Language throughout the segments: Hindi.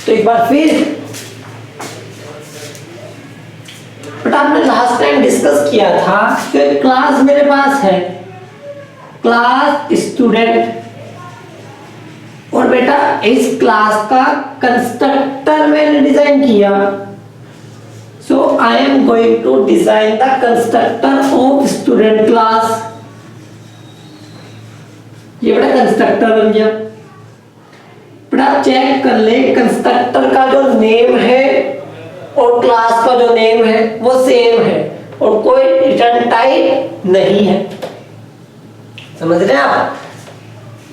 तो एक बार फिर बट आपने लास्ट टाइम डिस्कस किया था कि क्लास मेरे पास है, क्लास स्टूडेंट, और बेटा इस क्लास का कंस्ट्रक्टर मैंने डिजाइन किया। So I am going to design the constructor of student class. ये बेटा कंस्ट्रक्टर बन गया। बेटा चेक कर ले, कंस्ट्रक्टर का जो नेम है और क्लास का जो नेम है वो सेम है और कोई रिटर्न टाइप नहीं है। समझ रहे हैं आप?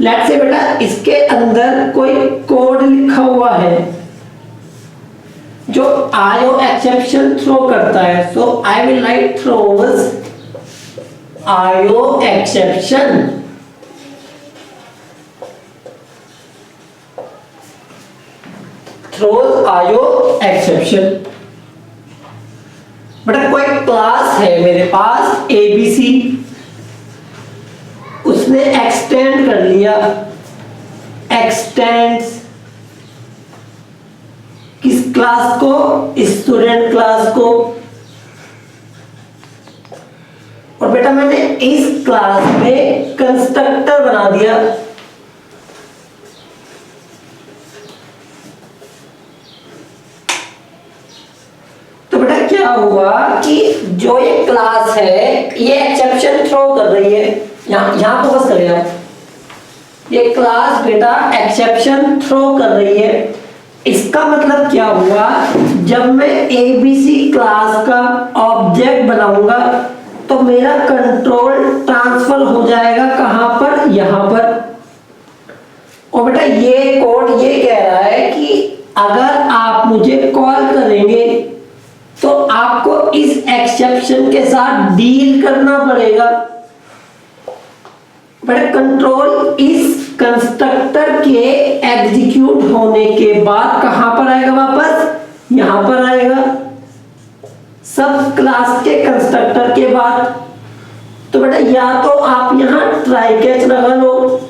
लेट्स से बेटा इसके अंदर कोई कोड लिखा हुआ है जो आयो एक्सेप्शन थ्रो करता है। सो आई विल राइट थ्रोज आयो एक्सेप्शन। थ्रोज आयो एक्सेप्शन। बेटा कोई क्लास है मेरे पास एबीसी, उसने एक्सटेंड कर लिया, एक्सटेंड्स किस क्लास को? स्टूडेंट क्लास को। और बेटा मैंने इस क्लास में कंस्ट्रक्टर बना दिया। तो बेटा क्या हुआ कि जो ये क्लास है ये एक्सेप्शन थ्रो कर रही है। यहां फोकस करें आप। ये क्लास बेटा एक्सेप्शन थ्रो कर रही है। इसका मतलब क्या हुआ? जब मैं एबीसी क्लास का ऑब्जेक्ट बनाऊंगा तो मेरा कंट्रोल ट्रांसफर हो जाएगा कहां पर? यहां पर। और बेटा ये कोड ये कह रहा है कि अगर आप मुझे कॉल करेंगे तो आपको इस एक्सेप्शन के साथ डील करना पड़ेगा। बट कंट्रोल इस कंस्ट्रक्टर के एग्जीक्यूट होने के बाद कहां पर आएगा? वापस यहां पर आएगा, सब क्लास के कंस्ट्रक्टर के बाद। तो बेटा या तो आप यहां ट्राई कैच लगा लो,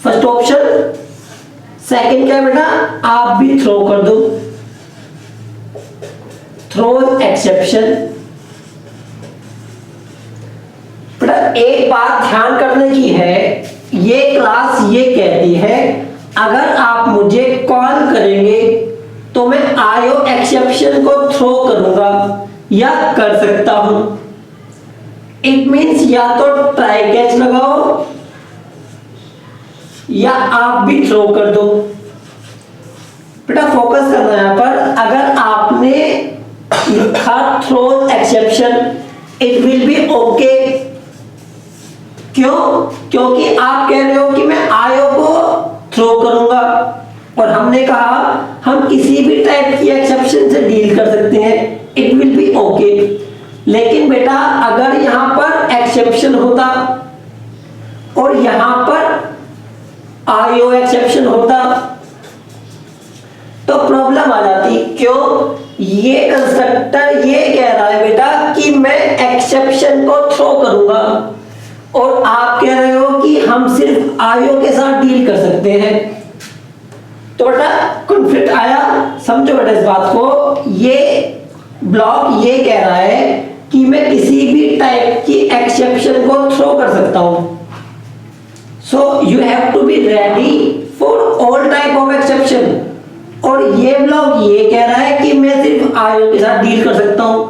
फर्स्ट ऑप्शन। सेकंड क्या है बेटा? आप भी थ्रो कर दो, थ्रो एक्सेप्शन। बेटा एक बात ध्यान करने की है, ये क्लास ये कहती है अगर आप मुझे कॉल करेंगे तो मैं आयो एक्सेप्शन को थ्रो करूंगा या कर सकता हूं। इट मींस या तो ट्राई कैच लगाओ या आप भी थ्रो कर दो। बेटा फोकस करना है यहां पर। अगर आपने लिखा throw exception it will be okay. क्यों? क्योंकि आप कह रहे हो कि मैं आयो को थ्रो करूंगा और हमने कहा हम किसी भी टाइप की एक्सेप्शन से डील कर सकते हैं, इट विल बी ओके। लेकिन बेटा अगर यहां पर एक्सेप्शन होता और यहां पर आयो एक्सेप्शन होता तो प्रॉब्लम आ जाती। क्यों? ये कंस्ट्रक्टर ये कह रहा है बेटा कि मैं एक्सेप्शन को थ्रो करूंगा और आप कह रहे हो कि हम सिर्फ आयो के साथ डील कर सकते हैं। तो बेटा कॉन्फ्लिक्ट आया। समझो बेटा इस बात को। ये ब्लॉक ये कह रहा है कि मैं किसी भी टाइप की एक्सेप्शन को थ्रो कर सकता हूं। So you have to be ready for all type of exception. और ये ब्लॉक ये कह रहा है कि मैं सिर्फ आयो के साथ डील कर सकता हूं।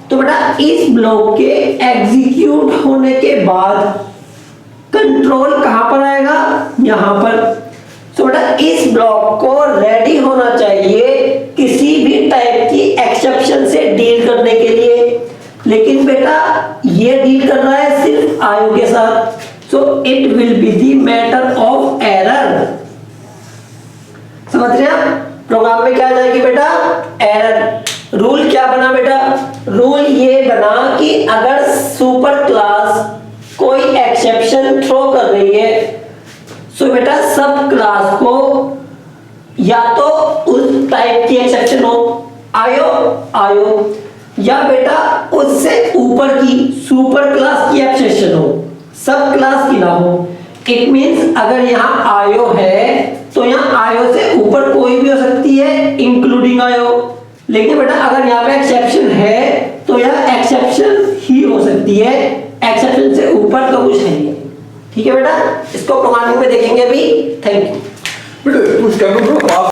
तो बेटा इस ब्लॉक के एग्जीक्यूट होने के बाद कंट्रोल कहां पर आएगा? यहां पर। तो बेटा इस ब्लॉक को रेडी होना चाहिए किसी भी टाइप की एक्सेप्शन से डील करने के लिए। लेकिन बेटा ये डील कर रहा है सिर्फ आयो के साथ। So it will be the matter of error. समझ रहे हैं? प्रोग्राम में क्या आ जाएगी बेटा? एरर। रूल क्या बना बेटा? रूल ये बना कि अगर सुपर क्लास कोई एक्सेप्शन थ्रो कर रही है सो बेटा सब क्लास को या तो उस टाइप की एक्सेप्शन हो, आयो, या बेटा उससे ऊपर की सुपर क्लास की एक्सेप्शन हो, सब क्लास की ना हो। इट मींस अगर यहां आयो है तो यहां ऊपर कोई भी हो सकती है इंक्लूडिंग आयो, लेकिन बेटा अगर यहाँ पे एक्सेप्शन है तो यह एक्सेप्शन ही हो सकती है, एक्सेप्शन से ऊपर तो कुछ नहीं है। ठीक है बेटा, इसको प्रोग्रामिंग में देखेंगे अभी। Thank you. बेटा